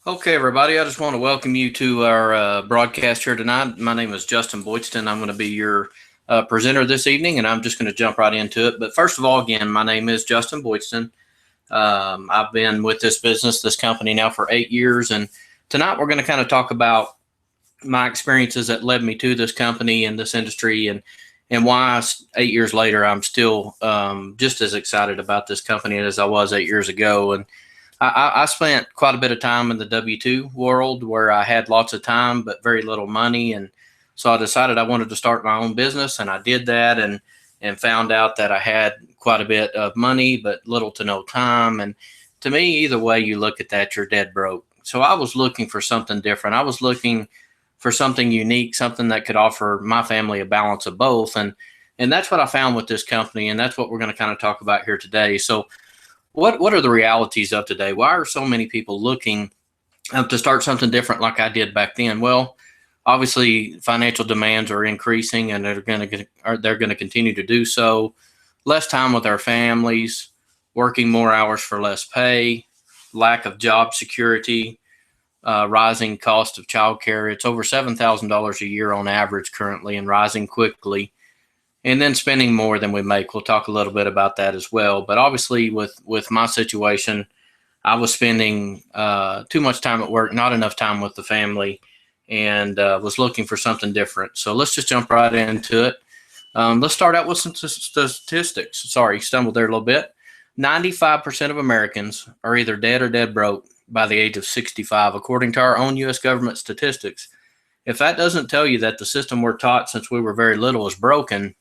Okay, everybody, I just want to welcome you to our broadcast here tonight. My name is Justin Boydston. I'm going to be your presenter this evening, and I'm just going to jump right into it. But first of all, again, my name is Justin Boydston. I've been with this company now for 8 years, and tonight we're going to kind of talk about my experiences that led me to this company and this industry, and why 8 years later I'm still just as excited about this company as I was 8 years ago. And I spent quite a bit of time in the W-2 world where I had lots of time but very little money. And so I decided I wanted to start my own business, and I did that and found out that I had quite a bit of money but little to no time. And to me, either way you look at that, you're dead broke. So I was looking for something different. I was looking for something unique, something that could offer my family a balance of both. And that's what I found with this company, and that's what we're going to kind of talk about here today. So what are the realities of today? Why are so many people looking to start something different like I did back then? Well, obviously financial demands are increasing, and they're going to continue to do so. Less time with our families, working more hours for less pay, lack of job security, rising cost of childcare. It's over $7,000 a year on average currently, and rising quickly. And then spending more than we make. We'll talk a little bit about that as well. But obviously, with my situation, I was spending too much time at work, not enough time with the family, and was looking for something different. So let's just jump right into it. Let's start out with some statistics. Sorry, stumbled there a little bit. 95% of Americans are either dead or dead broke by the age of 65, according to our own U.S. government statistics. If that doesn't tell you that the system we're taught since we were very little is broken,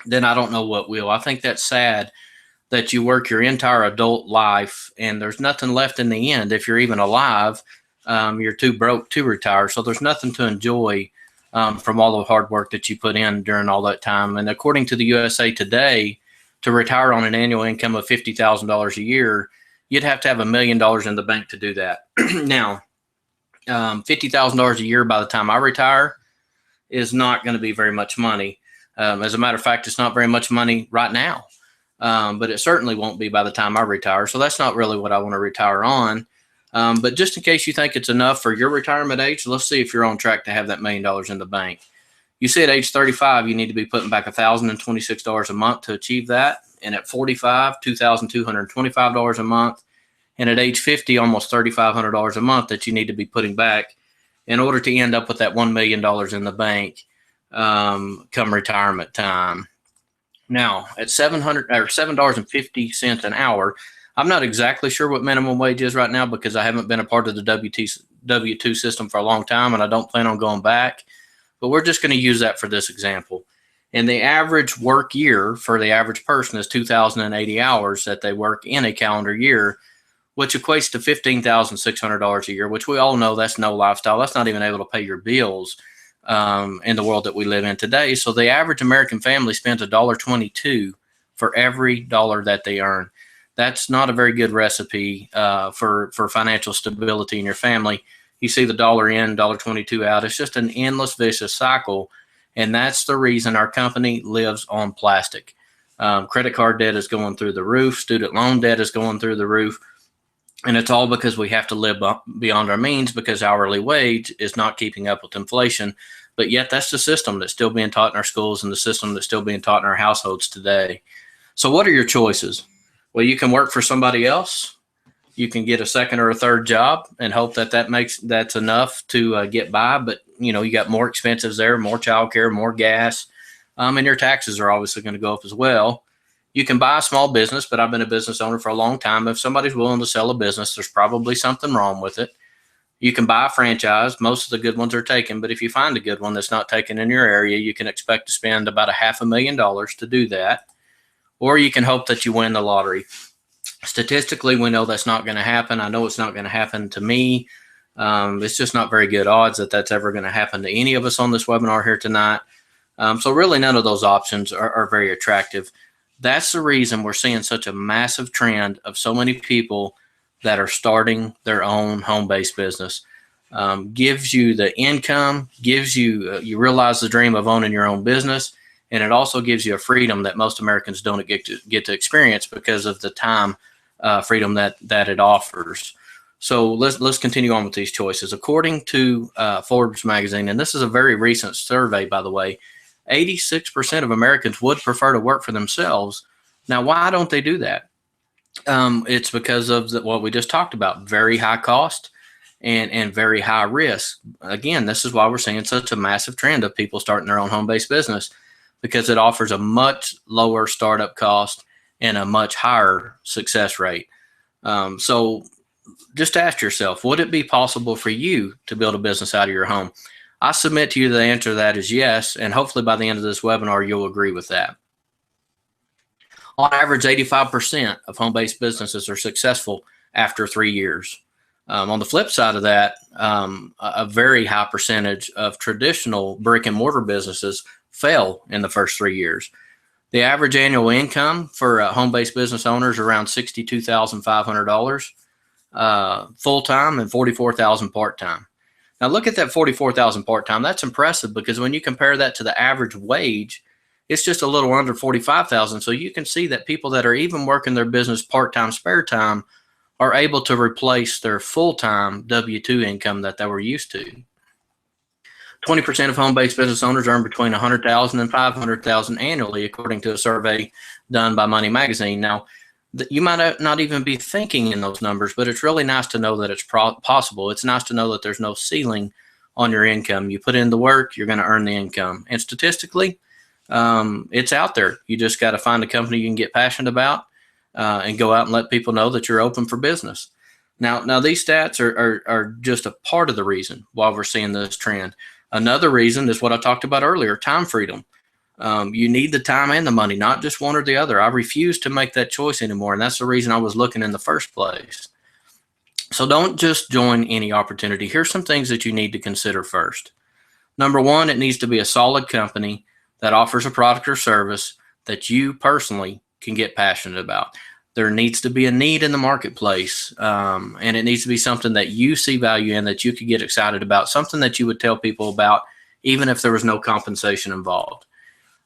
then I don't know what will. I think that's sad that you work your entire adult life and there's nothing left in the end. If you're even alive, you're too broke to retire. So there's nothing to enjoy from all the hard work that you put in during all that time. And according to the USA Today, to retire on an annual income of $50,000 a year, you'd have to have $1 million in the bank to do that. Now, $50,000 a year by the time I retire is not going to be very much money. As a matter of fact, it's not very much money right now, but it certainly won't be by the time I retire. So that's not really what I want to retire on. But just in case you think it's enough for your retirement age, let's see if you're on track to have that $1 million in the bank. You see, at age 35, you need to be putting back $1,026 a month to achieve that. And at 45, $2,225 a month. And at age 50, almost $3,500 a month that you need to be putting back in order to end up with that $1 million in the bank come retirement time. Now, at $7.50 an hour, I'm not exactly sure what minimum wage is right now because I haven't been a part of the W-2 system for a long time, and I don't plan on going back. But we're just going to use that for this example. And the average work year for the average person is 2,080 hours that they work in a calendar year, which equates to $15,600 a year, which we all know that's no lifestyle. That's not even able to pay your bills in the world that we live in today. So the average American family spends $1.22 for every dollar that they earn. That's not a very good recipe for financial stability in your family. You see the dollar in, $1.22 out. It's just an endless vicious cycle. And that's the reason our company lives on plastic. Credit card debt is going through the roof. Student loan debt is going through the roof. And it's all because we have to live beyond our means because hourly wage is not keeping up with inflation. But yet that's the system that's still being taught in our schools and the system that's still being taught in our households today. So what are your choices? Well, you can work for somebody else. You can get a second or a third job and hope that's enough to get by. But, you got more expenses there, more childcare, more gas, and your taxes are obviously going to go up as well. You can buy a small business, but I've been a business owner for a long time. If somebody's willing to sell a business, there's probably something wrong with it. You can buy a franchise. Most of the good ones are taken, but if you find a good one that's not taken in your area, you can expect to spend about $500,000 to do that. Or you can hope that you win the lottery. Statistically, we know that's not going to happen. I know it's not going to happen to me. It's just not very good odds that that's ever going to happen to any of us on this webinar here tonight. So really none of those options are very attractive. That's the reason we're seeing such a massive trend of so many people that are starting their own home-based business. Gives you the income, gives you, you realize the dream of owning your own business, and it also gives you a freedom that most Americans don't get to experience because of the time freedom that it offers. So let's continue on with these choices. According to Forbes magazine, and this is a very recent survey, by the way, 86% of Americans would prefer to work for themselves. Now, why don't they do that? It's because of what we just talked about: very high cost and very high risk. Again, this is why we're seeing such a massive trend of people starting their own home-based business, because it offers a much lower startup cost and a much higher success rate. So just ask yourself, would it be possible for you to build a business out of your home? I submit to you the answer to that is yes, and hopefully by the end of this webinar, you'll agree with that. On average, 85% of home-based businesses are successful after 3 years. On the flip side of that, a very high percentage of traditional brick and mortar businesses fail in the first 3 years. The average annual income for home-based business owners around $62,500 full-time and $44,000 part-time. Now look at that $44,000 part-time. That's impressive, because when you compare that to the average wage, it's just a little under $45,000. So you can see that people that are even working their business part-time, spare time, are able to replace their full-time W-2 income that they were used to. 20% of home-based business owners earn between $100,000 and $500,000 annually, according to a survey done by Money Magazine. Now, you might not even be thinking in those numbers, but it's really nice to know that it's possible. It's nice to know that there's no ceiling on your income. You put in the work, you're going to earn the income. And statistically, it's out there. You just got to find a company you can get passionate about and go out and let people know that you're open for business. Now these stats are just a part of the reason why we're seeing this trend. Another reason is what I talked about earlier: time freedom. You need the time and the money, not just one or the other. I refuse to make that choice anymore, and that's the reason I was looking in the first place. So don't just join any opportunity. Here's some things that you need to consider first. Number one, it needs to be a solid company that offers a product or service that you personally can get passionate about. There needs to be a need in the marketplace, and it needs to be something that you see value in, that you could get excited about, something that you would tell people about even if there was no compensation involved.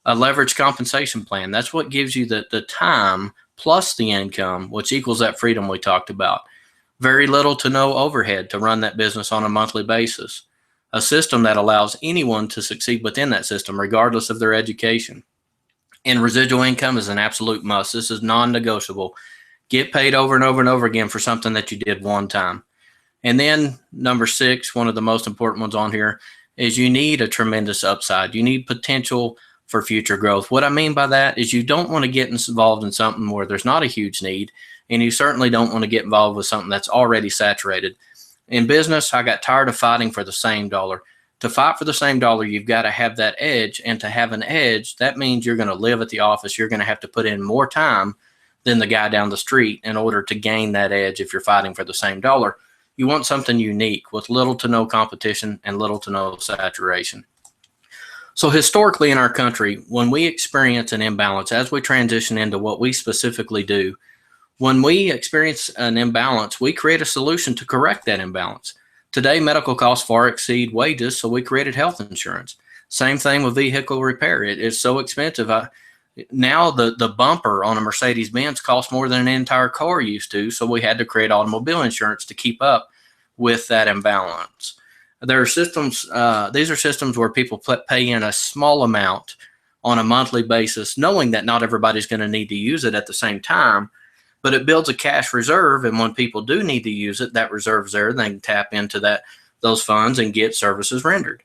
A leveraged compensation plan, that's what gives you the time plus the income, which equals that freedom we talked about. Very little to no overhead to run that business on a monthly basis. A system that allows anyone to succeed within that system, regardless of their education. And residual income is an absolute must. This is non-negotiable. Get paid over and over and over again for something that you did one time. And then number 6, one of the most important ones on here, is you need a tremendous upside. You need potential for future growth. What I mean by that is you don't want to get involved in something where there's not a huge need, and you certainly don't want to get involved with something that's already saturated. In business, I got tired of fighting for the same dollar. To fight for the same dollar, you've got to have that edge. And to have an edge, that means you're going to live at the office. You're going to have to put in more time than the guy down the street in order to gain that edge if you're fighting for the same dollar. You want something unique with little to no competition and little to no saturation. So historically in our country, when we experience an imbalance, as we transition into what we specifically do, when we experience an imbalance, we create a solution to correct that imbalance. Today, medical costs far exceed wages, so we created health insurance. Same thing with vehicle repair. It is so expensive. Now the bumper on a Mercedes-Benz costs more than an entire car used to, so we had to create automobile insurance to keep up with that imbalance. There are systems, these are systems where people pay in a small amount on a monthly basis, knowing that not everybody's going to need to use it at the same time. But it builds a cash reserve, and when people do need to use it, that reserve's there. They can tap into those funds and get services rendered.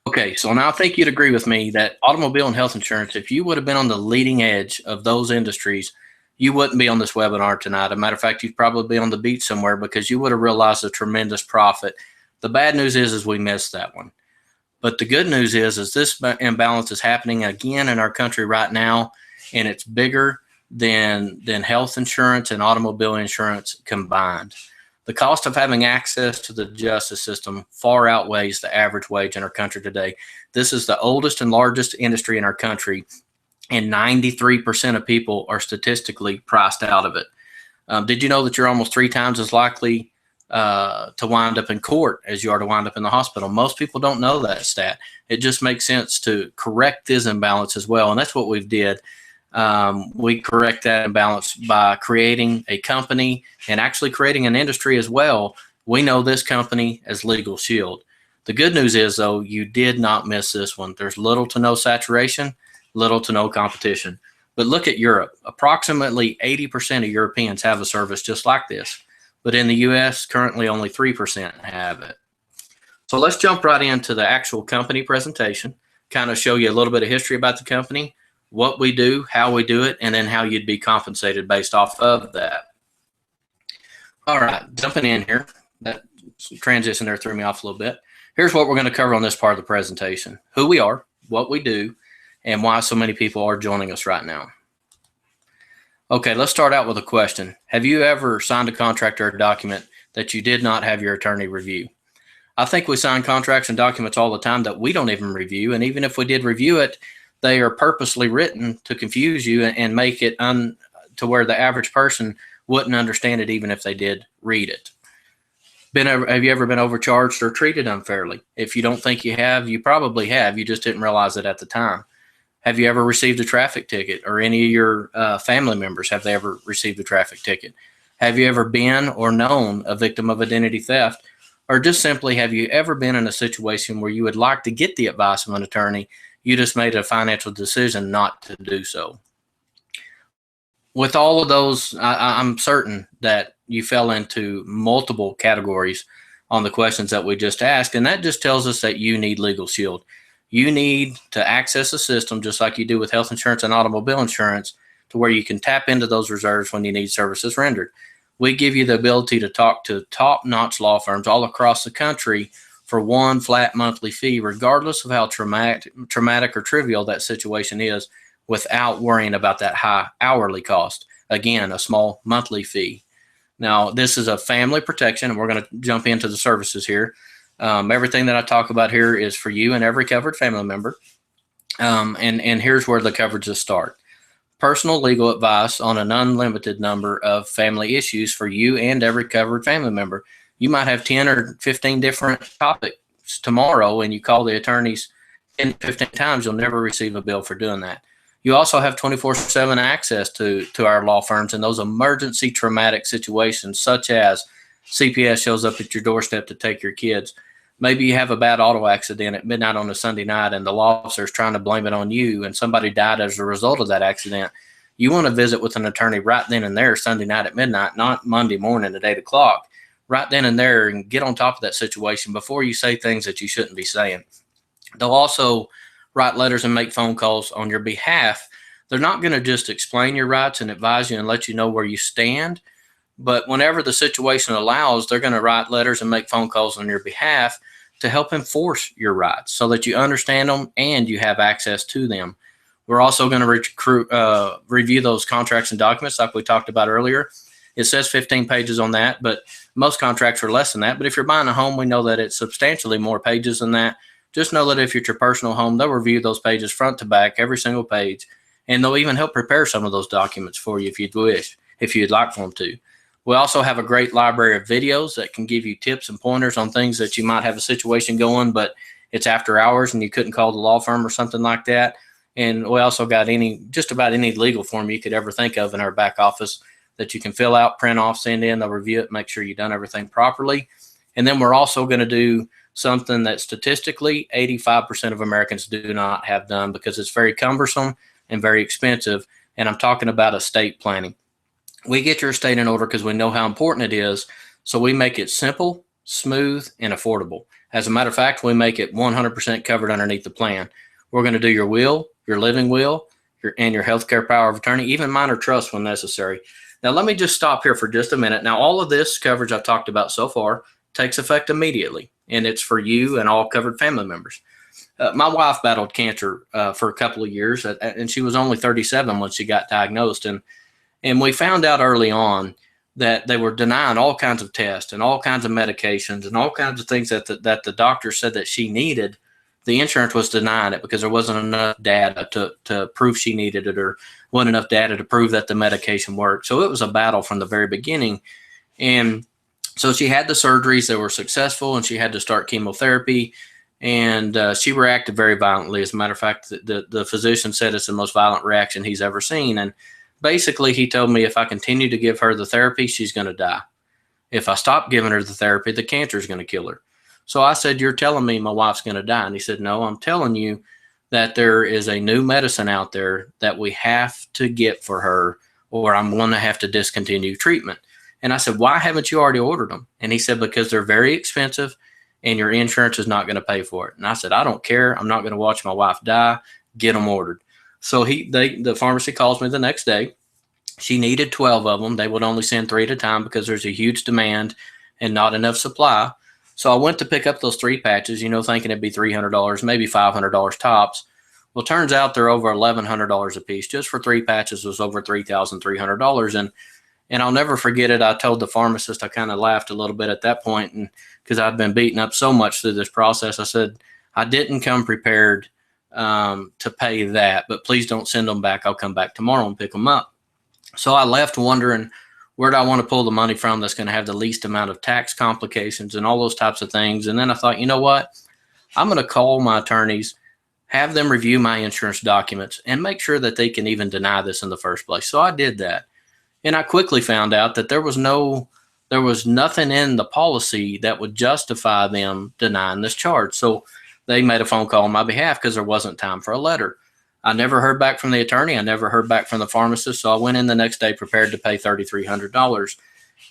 Okay, so now I think you'd agree with me that automobile and health insurance, if you would have been on the leading edge of those industries, you wouldn't be on this webinar tonight. As a matter of fact, you'd probably be on the beach somewhere, because you would have realized the tremendous profit. The bad news is we missed that one. But the good news is this imbalance is happening again in our country right now, and it's bigger than health insurance and automobile insurance combined. The cost of having access to the justice system far outweighs the average wage in our country today. This is the oldest and largest industry in our country, and 93% of people are statistically priced out of it. Did you know that you're almost 3 times as likely to wind up in court as you are to wind up in the hospital? Most people don't know that stat. It just makes sense to correct this imbalance as well, and that's what we've did. We correct that imbalance by creating a company and actually creating an industry as well. We know this company as Legal Shield. The good news is, though, you did not miss this one. There's little to no saturation, little to no competition. But look at Europe. Approximately 80% of Europeans have a service just like this. But in the U.S., currently only 3% have it. So let's jump right into the actual company presentation, kind of show you a little bit of history about the company, what we do, how we do it, and then how you'd be compensated based off of that. All right, jumping in here. That transition there threw me off a little bit. Here's what we're going to cover on this part of the presentation: who we are, what we do, and why so many people are joining us right now. Okay, let's start out with a question. Have you ever signed a contract or a document that you did not have your attorney review? I think we sign contracts and documents all the time that we don't even review, and even if we did review it, they are purposely written to confuse you and make it to where the average person wouldn't understand it even if they did read it. Have you ever been overcharged or treated unfairly? If you don't think you have, you probably have. You just didn't realize it at the time. Have you ever received a traffic ticket, or any of your family members, have they ever received a traffic ticket? Have you ever been or known a victim of identity theft? Or just simply, have you ever been in a situation where you would like to get the advice of an attorney, you just made a financial decision not to do so? With all of those, I'm certain that you fell into multiple categories on the questions that we just asked, and that just tells us that you need Legal Shield. You need to access a system just like you do with health insurance and automobile insurance, to where you can tap into those reserves when you need services rendered. We give you the ability to talk to top-notch law firms all across the country for one flat monthly fee, regardless of how traumatic or trivial that situation is, without worrying about that high hourly cost. Again, a small monthly fee. Now, this is a family protection, and we're going to jump into the services here. Everything that I talk about here is for you and every covered family member. And here's where the coverages start. Personal legal advice on an unlimited number of family issues for you and every covered family member. You might have 10 or 15 different topics tomorrow, and you call the attorneys 10, 15 times, you'll never receive a bill for doing that. You also have 24/7 access to our law firms in those emergency traumatic situations, such as CPS shows up at your doorstep to take your kids. Maybe you have a bad auto accident at midnight on a Sunday night, and the law officer is trying to blame it on you, and somebody died as a result of that accident. You want to visit with an attorney right then and there, Sunday night at midnight, not Monday morning at 8 o'clock. Right then and there, and get on top of that situation before you say things that you shouldn't be saying. They'll also write letters and make phone calls on your behalf. They're not going to just explain your rights and advise you and let you know where you stand, but whenever the situation allows, they're going to write letters and make phone calls on your behalf to help enforce your rights so that you understand them and you have access to them. We're also going to review those contracts and documents like we talked about earlier. It says 15 pages on that, but most contracts are less than that. But if you're buying a home, we know that it's substantially more pages than that. Just know that if it's your personal home, they'll review those pages front to back, every single page, and they'll even help prepare some of those documents for you if you'd wish, if you'd like for them to. We also have a great library of videos that can give you tips and pointers on things that you might have a situation going, but it's after hours and you couldn't call the law firm or something like that. And we also got just about any legal form you could ever think of in our back office that you can fill out, print off, send in. They'll review it, make sure you've done everything properly. And then we're also going to do something that statistically 85% of Americans do not have done because it's very cumbersome and very expensive. And I'm talking about estate planning. We get your estate in order because we know how important it is. So we make it simple, smooth, and affordable. As a matter of fact, we make it 100% covered underneath the plan. We're going to do your will, your living will, and your healthcare power of attorney, even minor trust when necessary. Now, let me just stop here for just a minute. Now, all of this coverage I've talked about so far takes effect immediately, and it's for you and all covered family members. My wife battled cancer for a couple of years, and she was only 37 when she got diagnosed. And we found out early on that they were denying all kinds of tests and all kinds of medications and all kinds of things that the doctor said that she needed. The insurance was denying it because there wasn't enough data to prove she needed it, or wasn't enough data to prove that the medication worked. So it was a battle from the very beginning. And so she had the surgeries that were successful, and she had to start chemotherapy. and she reacted very violently. As a matter of fact, the physician said it's the most violent reaction he's ever seen. And basically, he told me if I continue to give her the therapy, she's going to die. If I stop giving her the therapy, the cancer is going to kill her. So I said, you're telling me my wife's going to die? And he said, no, I'm telling you that there is a new medicine out there that we have to get for her, or I'm going to have to discontinue treatment. And I said, why haven't you already ordered them? And he said, because they're very expensive and your insurance is not going to pay for it. And I said, I don't care. I'm not going to watch my wife die. Get them ordered. So the pharmacy calls me the next day. She needed 12 of them. They would only send 3 at a time because there's a huge demand and not enough supply. So I went to pick up those 3 patches, thinking it'd be $300, maybe $500 tops. Well, turns out they're over $1,100 a piece. Just for 3 patches was over $3,300. And I'll never forget it. I told the pharmacist, I kind of laughed a little bit at that point, and because I'd been beaten up so much through this process, I said, I didn't come prepared to pay that, but please don't send them back. I'll come back tomorrow and pick them up. So I left wondering, where do I want to pull the money from that's going to have the least amount of tax complications and all those types of things. And then I thought, you know what? I'm going to call my attorneys, have them review my insurance documents, and make sure that they can even deny this in the first place. So I did that. And I quickly found out that there was nothing in the policy that would justify them denying this charge. So they made a phone call on my behalf because there wasn't time for a letter. I never heard back from the attorney. I never heard back from the pharmacist. So I went in the next day prepared to pay $3,300.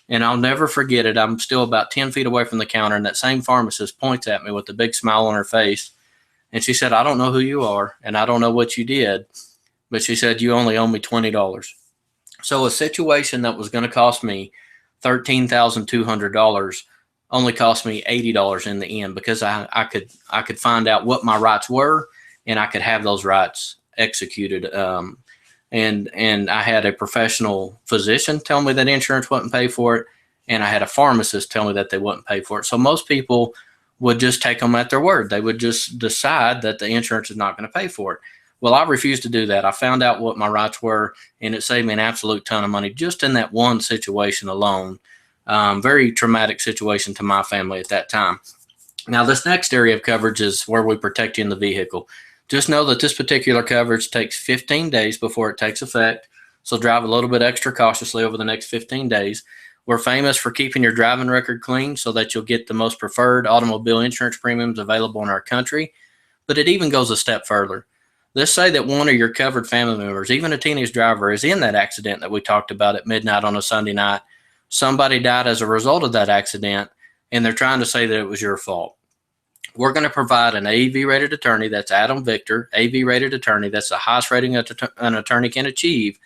And I'll never forget it. I'm still about 10 feet away from the counter, and that same pharmacist points at me with a big smile on her face. And she said, I don't know who you are, and I don't know what you did, but she said, you only owe me $20. So a situation that was going to cost me $13,200 only cost me $80 in the end, because I could find out what my rights were, and I could have those rights executed. And I had a professional physician tell me that insurance wouldn't pay for it, and I had a pharmacist tell me that they wouldn't pay for it. So most people would just take them at their word. They would just decide that the insurance is not going to pay for it. Well, I refused to do that. I found out what my rights were, and it saved me an absolute ton of money just in that one situation alone. Very traumatic situation to my family at that time. Now, this next area of coverage is where we protect you in the vehicle. Just know that this particular coverage takes 15 days before it takes effect, so drive a little bit extra cautiously over the next 15 days. We're famous for keeping your driving record clean so that you'll get the most preferred automobile insurance premiums available in our country, but it even goes a step further. Let's say that one of your covered family members, even a teenage driver, is in that accident that we talked about at midnight on a Sunday night. Somebody died as a result of that accident, and they're trying to say that it was your fault. We're going to provide an AV-rated attorney, that's Adam Victor, AV-rated attorney, that's the highest rating an attorney can achieve,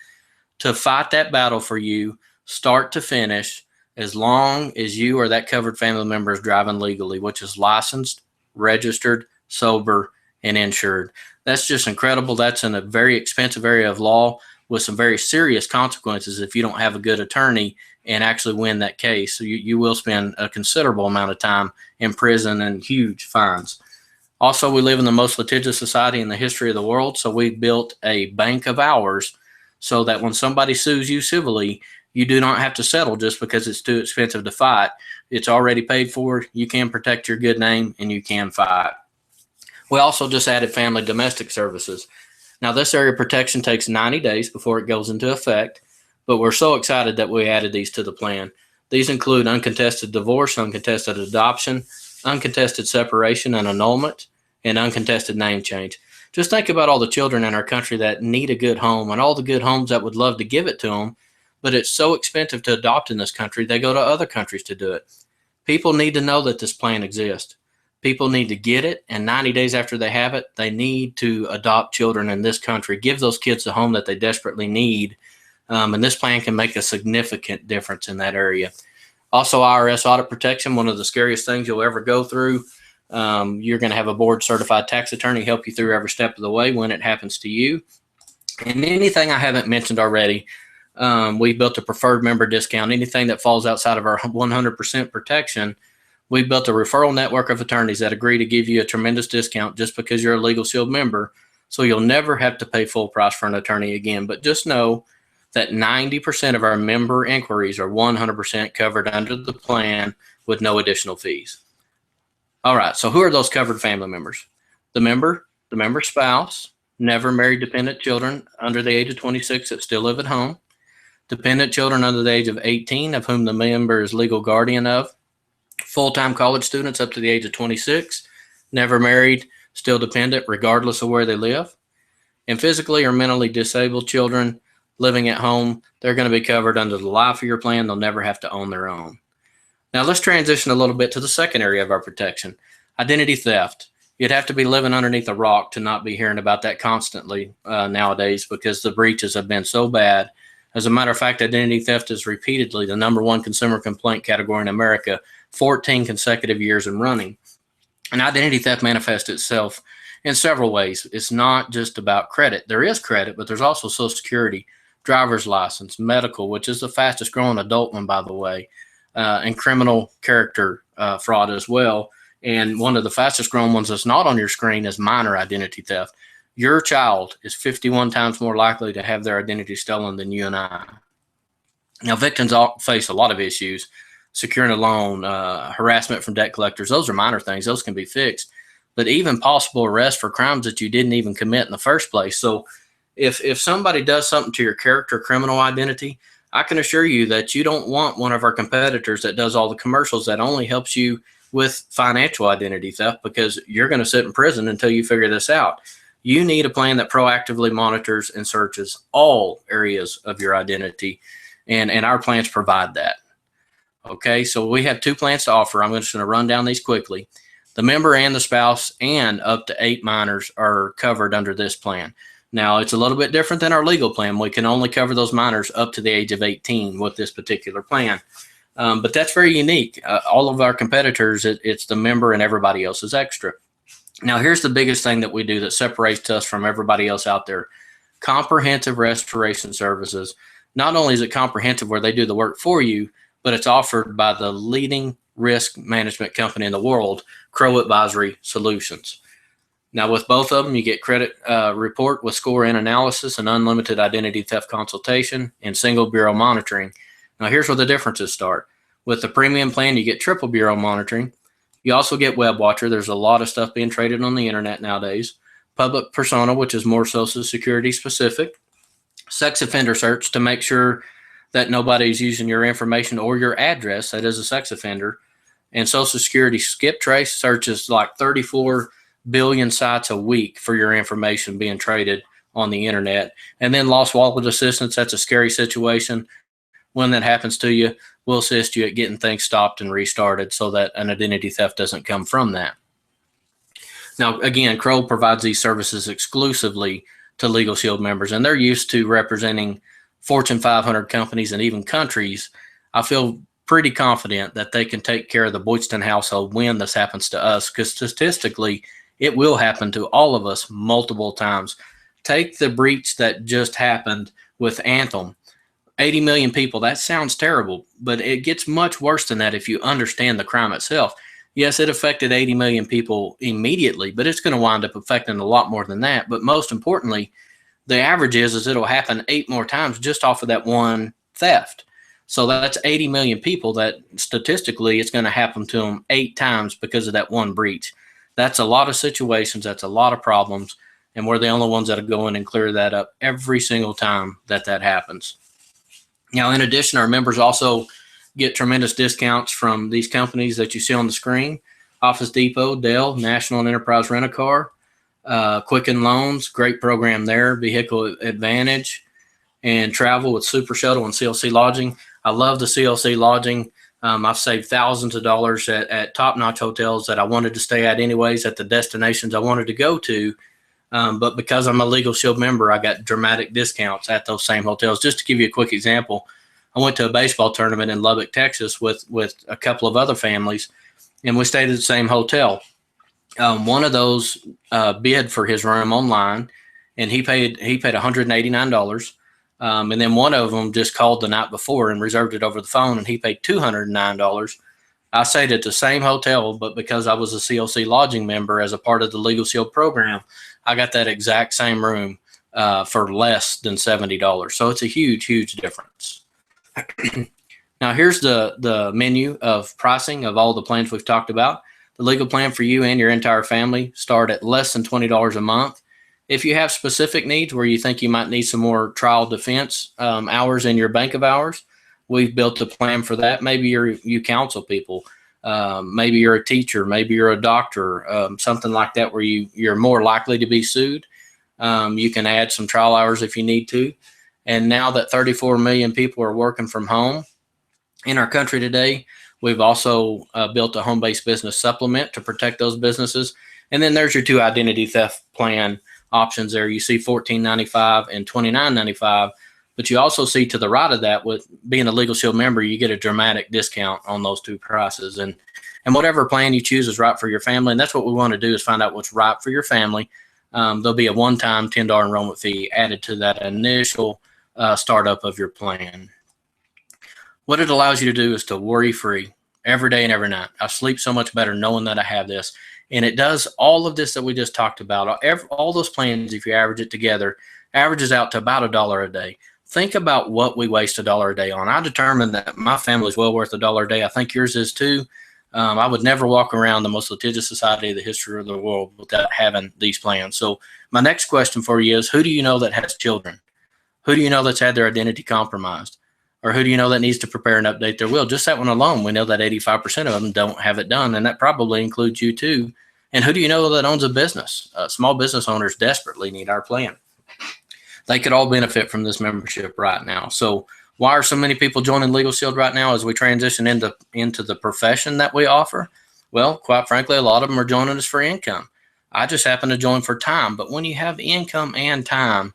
to fight that battle for you, start to finish, as long as you or that covered family member is driving legally, which is licensed, registered, sober, and insured. That's just incredible. That's in a very expensive area of law with some very serious consequences if you don't have a good attorney and actually win that case. So you will spend a considerable amount of time in prison and huge fines. Also, we live in the most litigious society in the history of the world, so we built a bank of hours so that when somebody sues you civilly, you do not have to settle just because it's too expensive to fight. It's already paid for. You can protect your good name, and you can fight. We also just added family domestic services. Now, this area of protection takes 90 days before it goes into effect, but we're so excited that we added these to the plan. These include uncontested divorce, uncontested adoption, uncontested separation and annulment, and uncontested name change. Just think about all the children in our country that need a good home and all the good homes that would love to give it to them, but it's so expensive to adopt in this country, they go to other countries to do it. People need to know that this plan exists. People need to get it, and 90 days after they have it, they need to adopt children in this country, give those kids the home that they desperately need, and this plan can make a significant difference in that area. Also, IRS audit protection, one of the scariest things you'll ever go through. You're going to have a board-certified tax attorney help you through every step of the way when it happens to you. And anything I haven't mentioned already, we built a preferred member discount. Anything that falls outside of our 100% protection, we built a referral network of attorneys that agree to give you a tremendous discount just because you're a Legal Shield member, so you'll never have to pay full price for an attorney again. But just know that 90% of our member inquiries are 100% covered under the plan with no additional fees. All right. So who are those covered family members? The member's spouse, never married dependent children under the age of 26 that still live at home, dependent children under the age of 18 of whom the member is legal guardian of, full-time college students up to the age of 26, never married, still dependent regardless of where they live, and physically or mentally disabled children living at home. They're going to be covered under the life of your plan. They'll never have to own their own. Now let's transition a little bit to the second area of our protection, identity theft. You'd have to be living underneath a rock to not be hearing about that constantly nowadays, because the breaches have been so bad. As a matter of fact, identity theft is repeatedly the #1 consumer complaint category in America, 14 consecutive years in running. And identity theft manifests itself in several ways. It's not just about credit. There is credit, but there's also Social Security, driver's license, medical, which is the fastest growing adult one, by the way, and criminal character fraud as well. And one of the fastest growing ones that's not on your screen is minor identity theft. Your child is 51 times more likely to have their identity stolen than you and I. Now, victims face a lot of issues. Securing a loan, harassment from debt collectors, those are minor things. Those can be fixed. But even possible arrest for crimes that you didn't even commit in the first place. So if somebody does something to your character, criminal identity, I can assure you that you don't want one of our competitors that does all the commercials that only helps you with financial identity theft, because you're going to sit in prison until you figure this out. You need a plan that proactively monitors and searches all areas of your identity, and our plans provide that. Okay, so we have 2 plans to offer. I'm just going to run down these quickly. The member and the spouse and up to 8 minors are covered under this plan. Now, it's a little bit different than our legal plan. We can only cover those minors up to the age of 18 with this particular plan. But that's very unique. All of our competitors, it's the member and everybody else is extra. Now, here's the biggest thing that we do that separates us from everybody else out there. Comprehensive restoration services. Not only is it comprehensive where they do the work for you, but it's offered by the leading risk management company in the world, Crow Advisory Solutions. Now, with both of them, you get credit report with score and analysis, and unlimited identity theft consultation, and single bureau monitoring. Now, here's where the differences start. With the premium plan, you get triple bureau monitoring. You also get Web Watcher. There's a lot of stuff being traded on the internet nowadays. Public Persona, which is more Social Security specific. Sex offender search to make sure that nobody's using your information or your address that is a sex offender. And Social Security skip trace searches like 34 billion sites a week for your information being traded on the internet. And then lost wallet assistance. That's a scary situation. When that happens to you, we'll assist you at getting things stopped and restarted so that an identity theft doesn't come from that. Now, again, Crow provides these services exclusively to Legal Shield members, and they're used to representing Fortune 500 companies and even countries. I feel pretty confident that they can take care of the Boydston household when this happens to us, because statistically, it will happen to all of us multiple times. Take the breach that just happened with Anthem. 80 million people, that sounds terrible, but it gets much worse than that if you understand the crime itself. Yes, it affected 80 million people immediately, but it's going to wind up affecting a lot more than that. But most importantly, the average is it'll happen 8 more times just off of that one theft. So that's 80 million people that statistically it's going to happen to them 8 times because of that one breach. That's a lot of situations. That's a lot of problems. And we're the only ones that go in and clear that up every single time that happens. Now, in addition, our members also get tremendous discounts from these companies that you see on the screen: Office Depot, Dell, National and Enterprise Rent-A-Car, Quicken Loans, great program there, Vehicle Advantage, and travel with Super Shuttle and CLC Lodging. I love the CLC Lodging. I've saved thousands of dollars at top-notch hotels that I wanted to stay at anyways, at the destinations I wanted to go to. But because I'm a Legal Shield member, I got dramatic discounts at those same hotels. Just to give you a quick example, I went to a baseball tournament in Lubbock, Texas with a couple of other families, and we stayed at the same hotel. One of those bid for his room online, and he paid $189. And then one of them just called the night before and reserved it over the phone, and he paid $209. I stayed at the same hotel, but because I was a CLC Lodging member as a part of the Legal Shield program, I got that exact same room for less than $70. So it's a huge, huge difference. Now, here's the menu of pricing of all the plans we've talked about. The legal plan for you and your entire family start at less than $20 a month. If you have specific needs where you think you might need some more trial defense hours in your bank of hours, we've built a plan for that. Maybe you counsel people. Maybe you're a teacher. Maybe you're a doctor, something like that where you're more likely to be sued. You can add some trial hours if you need to. And now that 34 million people are working from home in our country today, we've also built a home-based business supplement to protect those businesses. And then there's your two identity theft plan options there. You see $14.95 and $29.95, but you also see to the right of that, with being a Legal Shield member, you get a dramatic discount on those two prices. And whatever plan you choose is right for your family. And that's what we want to do, is find out what's right for your family. There'll be a one-time $10 enrollment fee added to that initial startup of your plan. What it allows you to do is to worry-free every day and every night. I sleep so much better knowing that I have this. And it does all of this that we just talked about. All those plans, if you average it together, averages out to about $1 a day. Think about what we waste $1 a day on. I determined that my family is well worth $1 a day. I think yours is too. I would never walk around the most litigious society in the history of the world without having these plans. So my next question for you is, who do you know that has children? Who do you know that's had their identity compromised? Or who do you know that needs to prepare and update their will? Just that one alone, we know that 85% of them don't have it done, and that probably includes you too. And who do you know that owns a business? Small business owners desperately need our plan. They could all benefit from this membership right now. So why are so many people joining Legal Shield right now as we transition into the profession that we offer? Well, quite frankly, a lot of them are joining us for income. I just happen to join for time. But when you have income and time,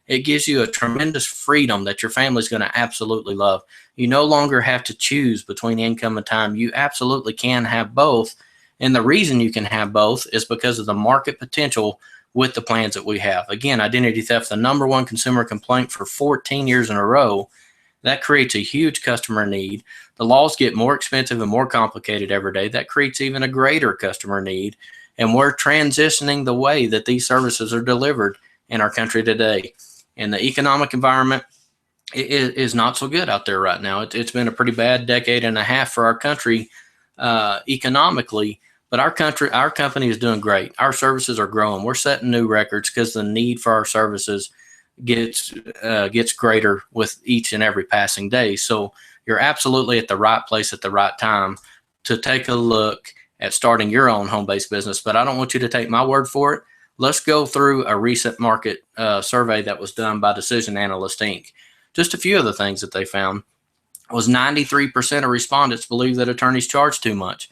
it gives you a tremendous freedom that your family's going to absolutely love. You no longer have to choose between income and time. You absolutely can have both. And the reason you can have both is because of the market potential with the plans that we have. Again, identity theft, the #1 consumer complaint for 14 years in a row. That creates a huge customer need. The laws get more expensive and more complicated every day. That creates even a greater customer need. And we're transitioning the way that these services are delivered in our country today. And the economic environment is not so good out there right now. It's been a pretty bad decade and a half for our country economically, but our company is doing great. Our services are growing. We're setting new records because the need for our services gets greater with each and every passing day. So you're absolutely at the right place at the right time to take a look at starting your own home-based business. But I don't want you to take my word for it. Let's go through a recent market survey that was done by Decision Analyst Inc. Just a few of the things that they found was 93% of respondents believe that attorneys charge too much.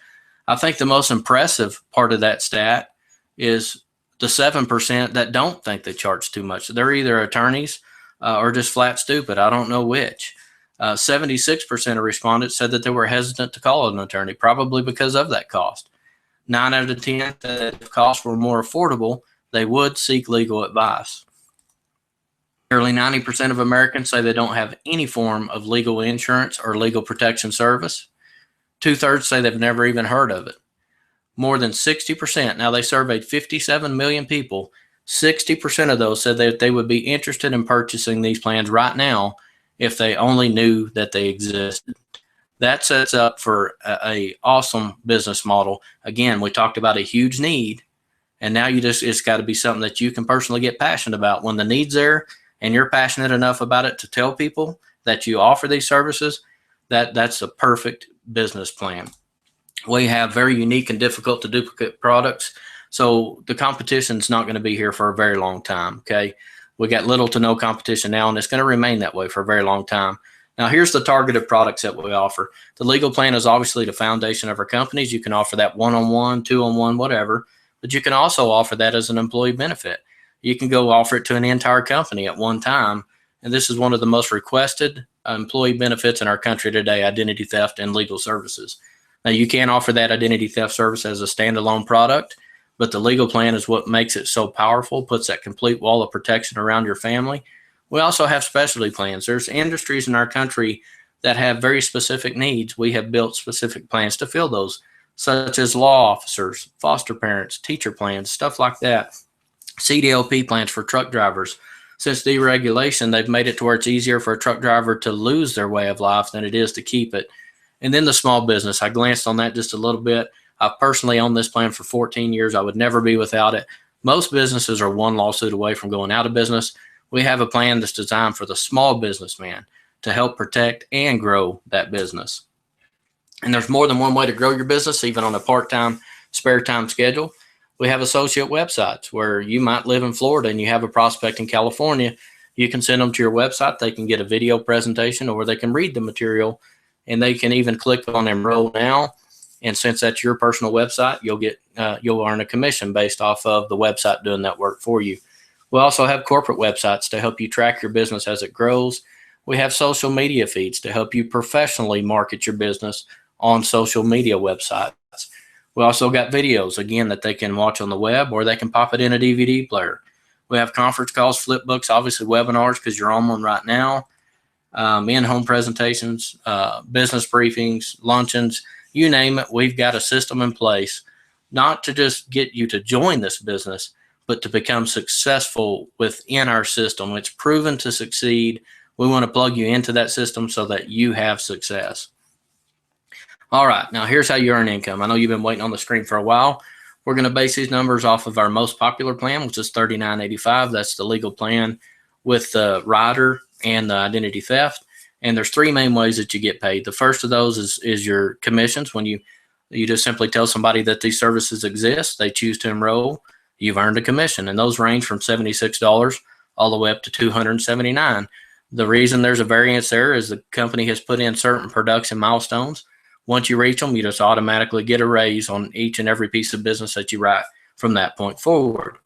I think the most impressive part of that stat is the 7% that don't think they charge too much. They're either attorneys or just flat stupid. I don't know which. 76% of respondents said that they were hesitant to call an attorney, probably because of that cost. 9 out of 10 said if costs were more affordable, they would seek legal advice. Nearly 90% of Americans say they don't have any form of legal insurance or legal protection service. 2/3 say they've never even heard of it. More than 60%, now they surveyed 57 million people, 60% of those said that they would be interested in purchasing these plans right now if they only knew that they existed. That sets up for a awesome business model. Again, we talked about a huge need, and now it's got to be something that you can personally get passionate about. When the need's there and you're passionate enough about it to tell people that you offer these services, that's a perfect business plan. We have very unique and difficult to duplicate products, so the competition's not going to be here for a very long time, okay? We got little to no competition now, and it's going to remain that way for a very long time. Now, here's the targeted products that we offer. The legal plan is obviously the foundation of our companies. You can offer that one-on-one, two-on-one, whatever, but you can also offer that as an employee benefit. You can go offer it to an entire company at one time, and this is one of the most requested employee benefits in our country today, identity theft and legal services. Now, you can offer that identity theft service as a standalone product, but the legal plan is what makes it so powerful, puts that complete wall of protection around your family. We also have specialty plans. There's industries in our country that have very specific needs. We have built specific plans to fill those, such as law officers, foster parents, teacher plans, stuff like that. CDLP plans for truck drivers. Since deregulation, they've made it to where it's easier for a truck driver to lose their way of life than it is to keep it. And then the small business, I glanced on that just a little bit. I've personally owned this plan for 14 years. I would never be without it. Most businesses are one lawsuit away from going out of business. We have a plan that's designed for the small businessman to help protect and grow that business. And there's more than one way to grow your business, even on a part-time, spare time schedule. We have associate websites where you might live in Florida and you have a prospect in California. You can send them to your website. They can get a video presentation, or they can read the material, and they can even click on Enroll Now. And since that's your personal website, you'll earn a commission based off of the website doing that work for you. We also have corporate websites to help you track your business as it grows. We have social media feeds to help you professionally market your business on social media websites. We also got videos, again, that they can watch on the web, or they can pop it in a DVD player. We have conference calls, flip books, obviously webinars because you're on one right now, in-home presentations, business briefings, luncheons, you name it. We've got a system in place, not to just get you to join this business, but to become successful within our system. It's proven to succeed. We want to plug you into that system so that you have success. All right, now here's how you earn income. I know you've been waiting on the screen for a while. We're going to base these numbers off of our most popular plan, which is $39.85. That's the legal plan with the rider and the identity theft. And there's three main ways that you get paid. The first of those is your commissions. When you just simply tell somebody that these services exist, they choose to enroll, you've earned a commission. And those range from $76 all the way up to $279. The reason there's a variance there is the company has put in certain production milestones. Once you reach them, you just automatically get a raise on each and every piece of business that you write from that point forward.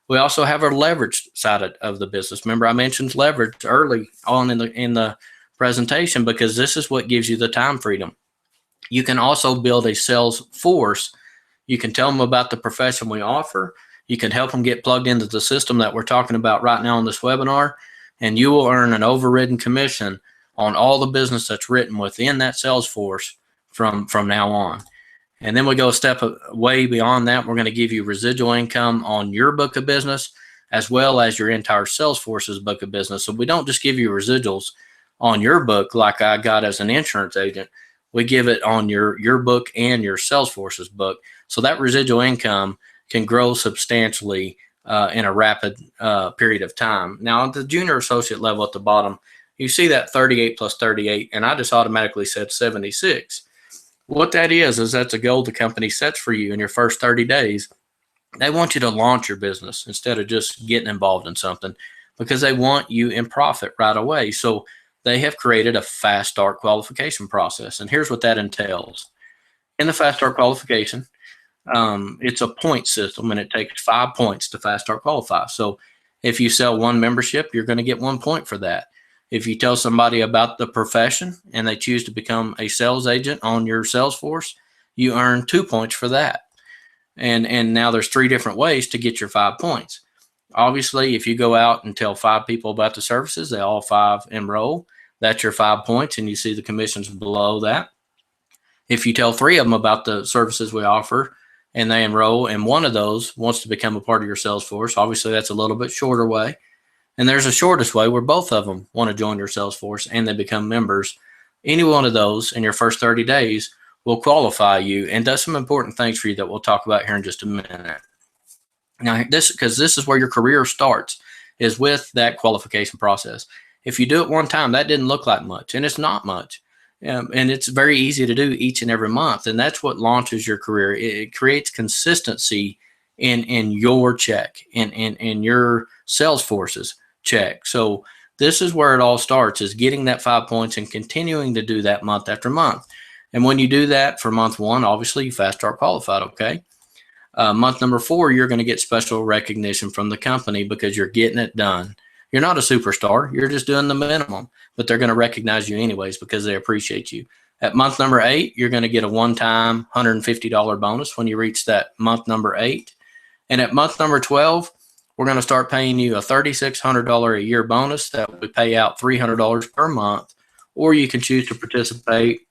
We also have our leverage side of the business. Remember, I mentioned leverage early on in the presentation because this is what gives you the time freedom. You can also build a sales force. You can tell them about the profession we offer. You can help them get plugged into the system that we're talking about right now in this webinar, and you will earn an overridden commission on all the business that's written within that sales force from now on. And then we go a step way beyond that. We're going to give you residual income on your book of business as well as your entire sales force's book of business. So we don't just give you residuals on your book like I got as an insurance agent. We give it on your book and your sales force's book. So that residual income can grow substantially in a rapid period of time. Now, at the junior associate level at the bottom, you see that 38 plus 38, and I just automatically said 76. What that is that's a goal the company sets for you in your first 30 days. They want you to launch your business instead of just getting involved in something because they want you in profit right away. So they have created a fast start qualification process. And here's what that entails. In the fast start qualification, it's a point system, and it takes 5 points to fast start qualify. So if you sell one membership, you're going to get 1 point for that. If you tell somebody about the profession and they choose to become a sales agent on your sales force, you earn 2 points for that. And now there's 3 different ways to get your 5 points. Obviously, if you go out and tell 5 people about the services, they all 5 enroll. That's your 5 points, and you see the commissions below that. If you tell 3 of them about the services we offer and they enroll, and one of those wants to become a part of your sales force, obviously that's a little bit shorter way. And there's a shortest way where both of them want to join your sales force and they become members. Any one of those in your first 30 days will qualify you and does some important things for you that we'll talk about here in just a minute. Now, because this is where your career starts, is with that qualification process. If you do it one time, that didn't look like much, and it's not much. And it's very easy to do each and every month. And that's what launches your career. It creates consistency in your check, in your sales force's check. So this is where it all starts, is getting that 5 points and continuing to do that month after month. And when you do that for month 1, obviously you fast start qualified, okay? Month number 4, you're going to get special recognition from the company because you're getting it done. You're not a superstar. You're just doing the minimum, but they're going to recognize you anyways because they appreciate you. At month number 8, you're going to get a one-time $150 bonus when you reach that month number 8. And at month number 12, we're going to start paying you a $3,600 a year bonus that we pay out $300 per month, or you can choose to participate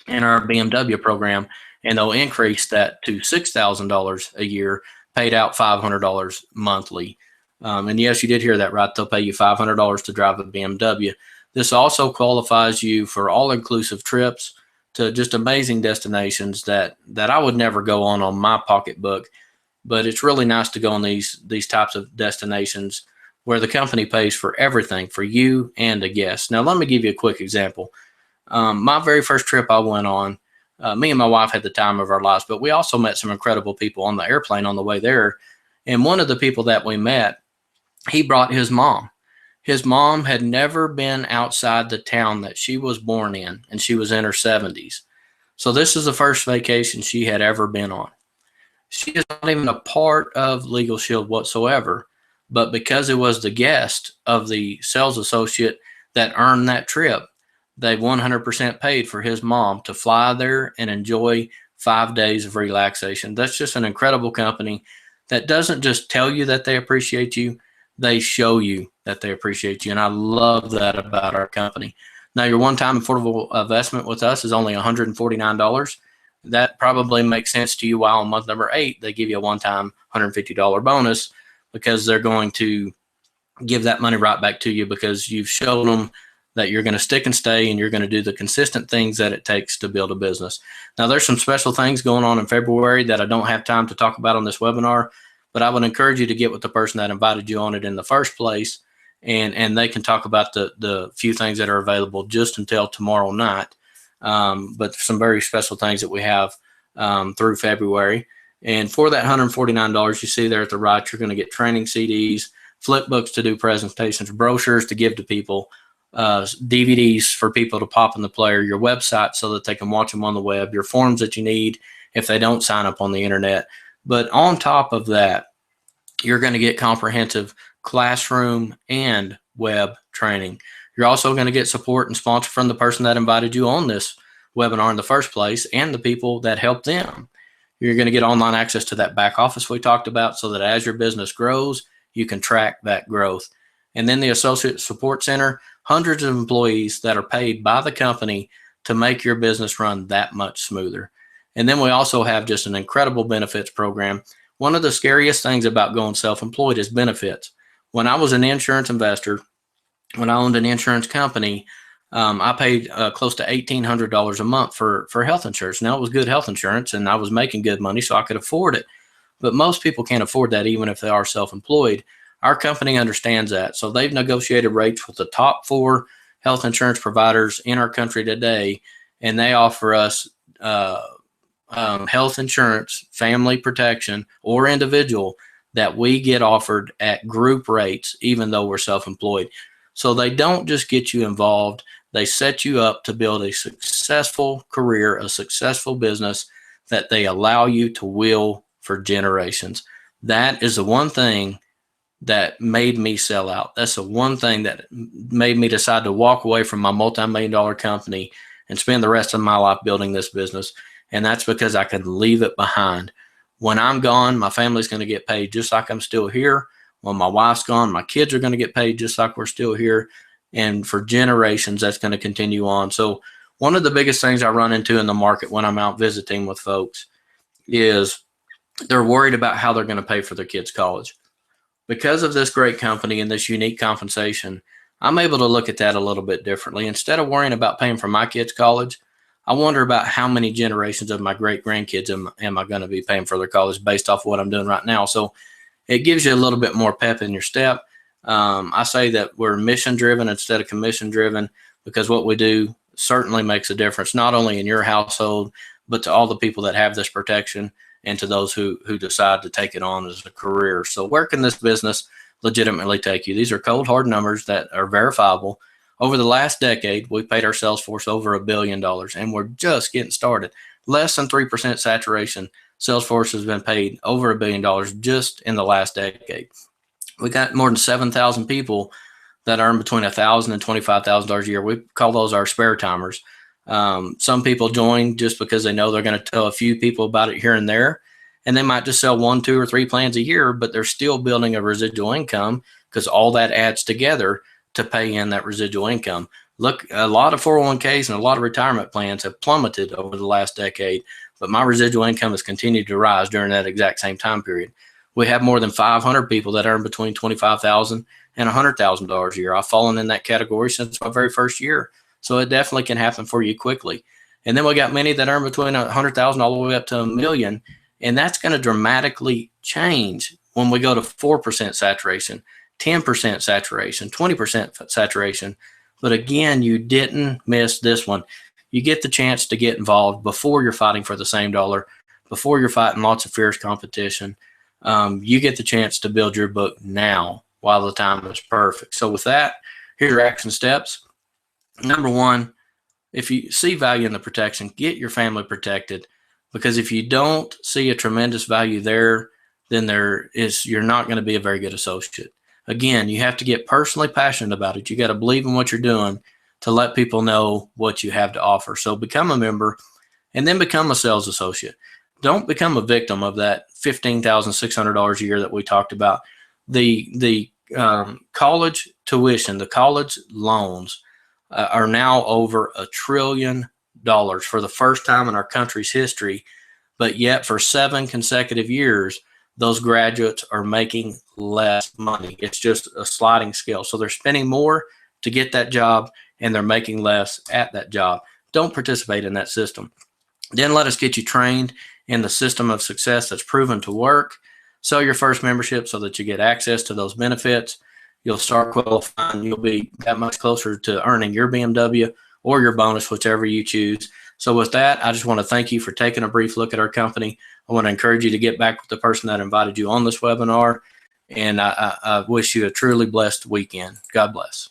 in our BMW program, and they'll increase that to $6,000 a year, paid out $500 monthly. And yes, you did hear that right. They'll pay you $500 to drive a BMW. This also qualifies you for all-inclusive trips to just amazing destinations that I would never go on my pocketbook. But it's really nice to go on these types of destinations where the company pays for everything for you and the guests. Now, let me give you a quick example. My very first trip I went on, me and my wife had the time of our lives, but we also met some incredible people on the airplane on the way there. And one of the people that we met, he brought his mom. His mom had never been outside the town that she was born in, and she was in her 70s. So this is the first vacation she had ever been on. She is not even a part of Legal Shield whatsoever, but because it was the guest of the sales associate that earned that trip, they 100% paid for his mom to fly there and enjoy 5 days of relaxation. That's just an incredible company that doesn't just tell you that they appreciate you, they show you that they appreciate you. And I love that about our company. Now, your one-time affordable investment with us is only $149. That probably makes sense to you, while on month number 8, they give you a one-time $150 bonus because they're going to give that money right back to you because you've shown them that you're going to stick and stay and you're going to do the consistent things that it takes to build a business. Now, there's some special things going on in February that I don't have time to talk about on this webinar, but I would encourage you to get with the person that invited you on it in the first place, and they can talk about the few things that are available just until tomorrow night. But some very special things that we have through February. And for that $149, you see there at the right, you're going to get training CDs, flip books to do presentations, brochures to give to people, DVDs for people to pop in the player, your website so that they can watch them on the web, your forms that you need if they don't sign up on the internet. But on top of that, you're going to get comprehensive classroom and web training. You're also going to get support and sponsor from the person that invited you on this webinar in the first place and the people that helped them. You're going to get online access to that back office we talked about so that as your business grows, you can track that growth. And then the Associate Support Center, hundreds of employees that are paid by the company to make your business run that much smoother. And then we also have just an incredible benefits program. One of the scariest things about going self-employed is benefits. When I was an insurance investor, when I owned an insurance company, I paid close to $1,800 a month for health insurance. Now, it was good health insurance, and I was making good money, so I could afford it. But most people can't afford that, even if they are self-employed. Our company understands that, so they've negotiated rates with the top 4 health insurance providers in our country today, and they offer us health insurance, family protection, or individual that we get offered at group rates, even though we're self-employed. So they don't just get you involved. They set you up to build a successful career, a successful business that they allow you to will for generations. That is the one thing that made me sell out. That's the one thing that made me decide to walk away from my multi-million-dollar company and spend the rest of my life building this business. And that's because I could leave it behind. When I'm gone, my family's going to get paid just like I'm still here. When my wife's gone, my kids are going to get paid just like we're still here. And for generations, that's going to continue on. So one of the biggest things I run into in the market when I'm out visiting with folks is they're worried about how they're going to pay for their kids' college. Because of this great company and this unique compensation, I'm able to look at that a little bit differently. Instead of worrying about paying for my kids' college, I wonder about how many generations of my great-grandkids am I going to be paying for their college based off of what I'm doing right now. So it gives you a little bit more pep in your step. I say that we're mission-driven instead of commission-driven because what we do certainly makes a difference, not only in your household, but to all the people that have this protection and to those who decide to take it on as a career. So where can this business legitimately take you? These are cold, hard numbers that are verifiable. Over the last decade, we paid our sales force over $1 billion, and we're just getting started. Less than 3% saturation. Salesforce has been paid over $1 billion just in the last decade. We got more than 7,000 people that earn between $1,000 and $25,000 a year. We call those our spare timers. Some people join just because they know they're going to tell a few people about it here and there, and they might just sell 1, 2, or 3 plans a year, but they're still building a residual income because all that adds together to pay in that residual income. Look, a lot of 401ks and a lot of retirement plans have plummeted over the last decade, but my residual income has continued to rise during that exact same time period. We have more than 500 people that earn between $25,000 and $100,000 a year. I've fallen in that category since my very first year. So it definitely can happen for you quickly. And then we got many that earn between 100,000 all the way up to $1 million. And that's going to dramatically change when we go to 4% saturation, 10% saturation, 20% saturation. But again, you didn't miss this one. You get the chance to get involved before you're fighting for the same dollar, before you're fighting lots of fierce competition. You get the chance to build your book now while the time is perfect. So with that, here's your action steps. Number one, if you see value in the protection, get your family protected, because if you don't see a tremendous value there, then you're not going to be a very good associate. Again, you have to get personally passionate about it. You got to believe in what you're doing to let people know what you have to offer. So become a member and then become a sales associate. Don't become a victim of that $15,600 a year that we talked about. The college tuition, the college loans are now over $1 trillion for the first time in our country's history. But yet for 7 consecutive years, those graduates are making less money. It's just a sliding scale. So they're spending more to get that job and they're making less at that job. Don't participate in that system. Then let us get you trained in the system of success that's proven to work. Sell your first membership so that you get access to those benefits. You'll start qualifying. You'll be that much closer to earning your BMW or your bonus, whichever you choose. So with that, I just want to thank you for taking a brief look at our company. I want to encourage you to get back with the person that invited you on this webinar. And I wish you a truly blessed weekend. God bless.